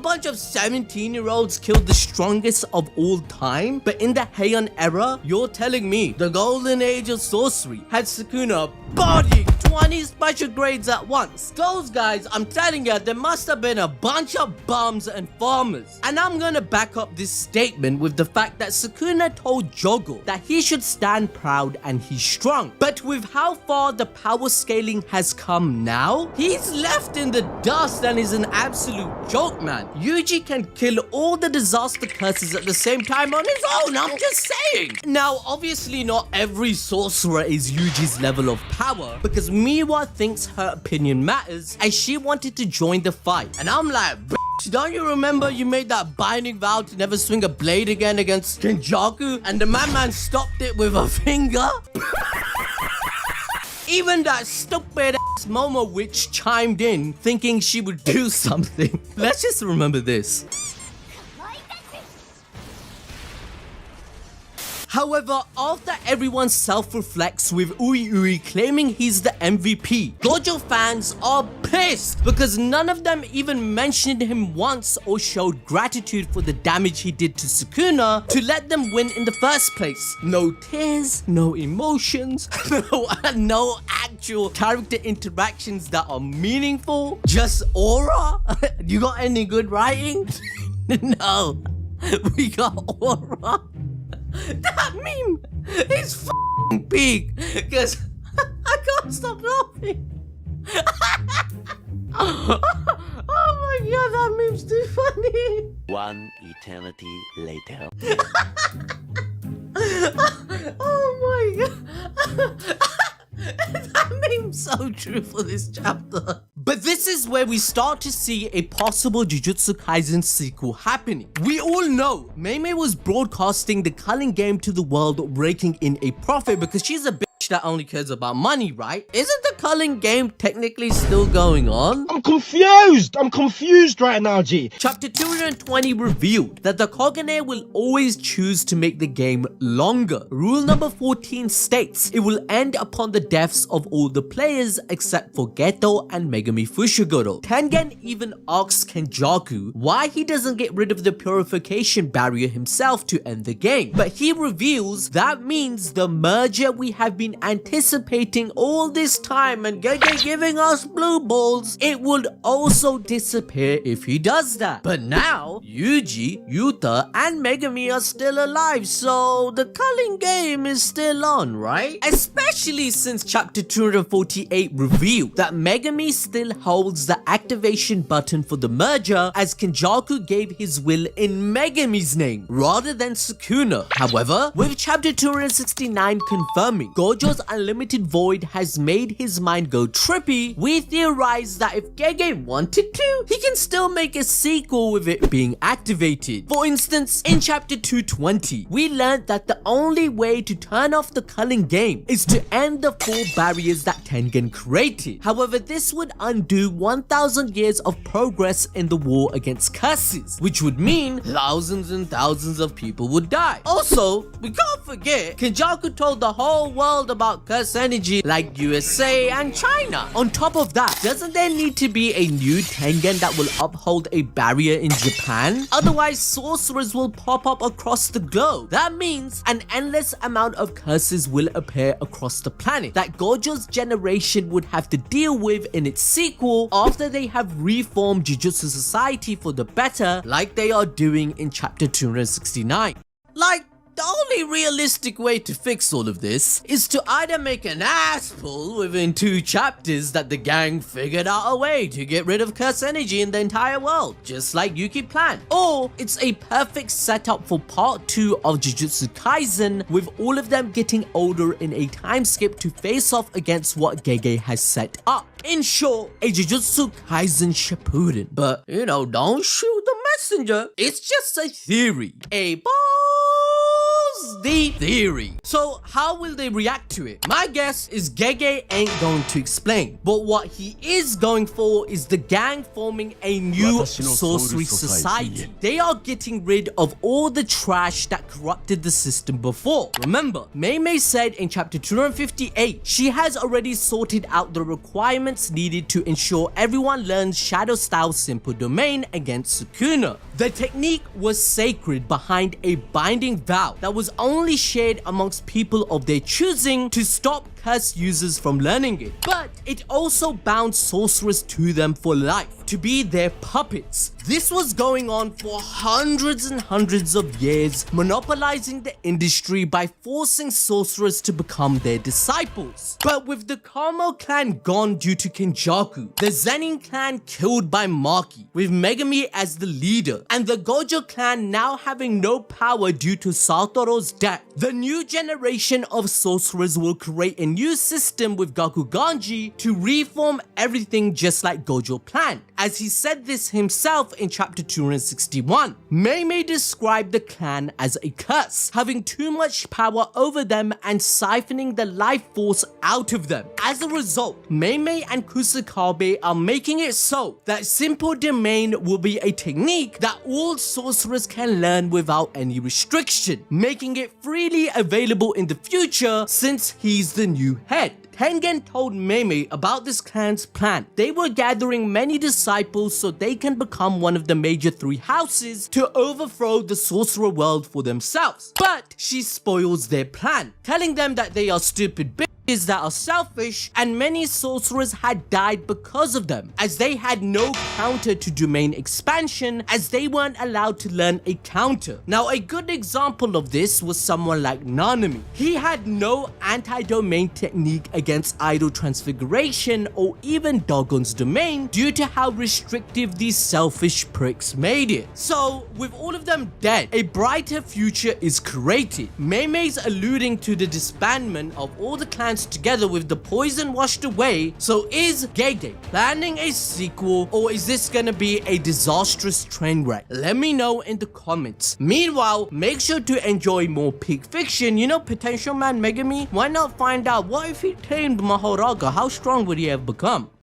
bunch of 17-year-olds killed the strongest of all time? But in the Heian era, you're telling me the golden age of sorcery had Sukuna bodying 20 special grades at once. Those guys, I'm telling you, there must have been a bunch of bums and farmers. And I'm gonna back up this statement with the fact that Sukuna told Jogo that he should stand proud and he's strong. But with how far the power scaling has come now, he's left in the dust and is an absolute joke, man. Yuji can kill all the disaster curses at the same time on his own, I'm just saying. Now, obviously not every sorcerer is Yuji's level of power, because Miwa thinks her opinion matters as she wanted to join the fight. And I'm like, don't you remember you made that binding vow to never swing a blade again against Kenjaku? And the man stopped it with a finger? Even that stupid ass Momo witch chimed in thinking she would do something. Let's just remember this. However, after everyone self-reflects with Ui claiming he's the MVP, Gojo fans are pissed because none of them even mentioned him once or showed gratitude for the damage he did to Sukuna to let them win in the first place. No tears, no emotions, no actual character interactions that are meaningful, just aura. You got any good writing? No, we got aura. That meme is f***ing big because I can't stop laughing. Oh my god, that meme's too funny. One eternity later. Oh my god. That meme's so true for this chapter. But this is where we start to see a possible Jujutsu Kaisen sequel happening. We all know Mei was broadcasting the culling game to the world, raking in a profit because she's a bitch that only cares about money, right? Isn't the culling game technically still going on? I'm confused right now, G. Chapter 220 revealed that the Kogane will always choose to make the game longer. Rule number 14 states it will end upon the deaths of all the players except for Geto and Megami Fushiguro. Tengen even asks Kenjaku why he doesn't get rid of the purification barrier himself to end the game. But he reveals that means the merger we have been anticipating all this time and giving us blue balls, it would also disappear if he does that. But now, Yuji, Yuta, and Megami are still alive, so the culling game is still on, right? Especially since chapter 248 revealed that Megami still holds the activation button for the merger as Kenjaku gave his will in Megami's name rather than Sukuna. However, with chapter 269 confirming Gojo's unlimited void has made his mind go trippy, we theorize that if Gege wanted to, he can still make a sequel with it being activated. For instance, in chapter 220, we learned that the only way to turn off the culling game is to end the 4 barriers that Tengen created. However, this would undo 1000 years of progress in the war against curses, which would mean thousands and thousands of people would die. Also, we can't forget, Kenjaku told the whole world about curse energy like USA and China. On top of that, doesn't there need to be a new Tengen that will uphold a barrier in Japan? Otherwise, sorcerers will pop up across the globe. That means an endless amount of curses will appear across the planet that Gojo's generation would have to deal with in its sequel after they have reformed Jujutsu Society for the better like they are doing in chapter 269. Like, the only realistic way to fix all of this is to either make an ass pull within 2 chapters that the gang figured out a way to get rid of curse energy in the entire world, just like Yuki planned. Or it's a perfect setup for part 2 of Jujutsu Kaisen with all of them getting older in a time skip to face off against what Gege has set up. In short, a Jujutsu Kaisen Shippuden. But, you know, don't shoot the messenger. It's just a theory. A balls just the theory. So how will they react to it? My guess is Gege ain't going to explain, but what he is going for is the gang forming a new sorcery society. They are getting rid of all the trash that corrupted the system before. Remember, Mei Mei said in chapter 258, she has already sorted out the requirements needed to ensure everyone learns Shadow Style Simple Domain against Sukuna. The technique was sacred behind a binding vow that was only shared amongst people of their choosing to stop curse users from learning it. But it also bound sorcerers to them for life, to be their puppets. This was going on for hundreds and hundreds of years, monopolizing the industry by forcing sorcerers to become their disciples. But with the Kamo clan gone due to Kenjaku, the Zenin clan killed by Maki, with Megami as the leader, and the Gojo clan now having no power due to Satoru's death, the new generation of sorcerers will create a new system with Gakuganji to reform everything just like Gojo planned. As he said this himself in chapter 261, Mei Mei described the clan as a curse, having too much power over them and siphoning the life force out of them. As a result, Mei Mei and Kusakabe are making it so that Simple Domain will be a technique that all sorcerers can learn without any restriction, making it freely available in the future since he's the new head. Tengen told Mei Mei about this clan's plan. They were gathering many disciples so they can become one of the major 3 houses to overthrow the sorcerer world for themselves. But she spoils their plan, telling them that they are stupid bitches that are selfish, and many sorcerers had died because of them, as they had no counter to domain expansion, as they weren't allowed to learn a counter. Now, a good example of this was someone like Nanami. He had no anti-domain technique against idol transfiguration or even Dogon's domain due to how restrictive these selfish pricks made it. So, with all of them dead, a brighter future is created. Mei Mei's alluding to the disbandment of all the clans together with the poison washed away. So is Gege planning a sequel, or is this gonna be a disastrous train wreck? Let me know in the comments. Meanwhile, make sure to enjoy more peak fiction. You know, potential man Megami, why not find out what if he tamed Mahoraga? How strong would he have become?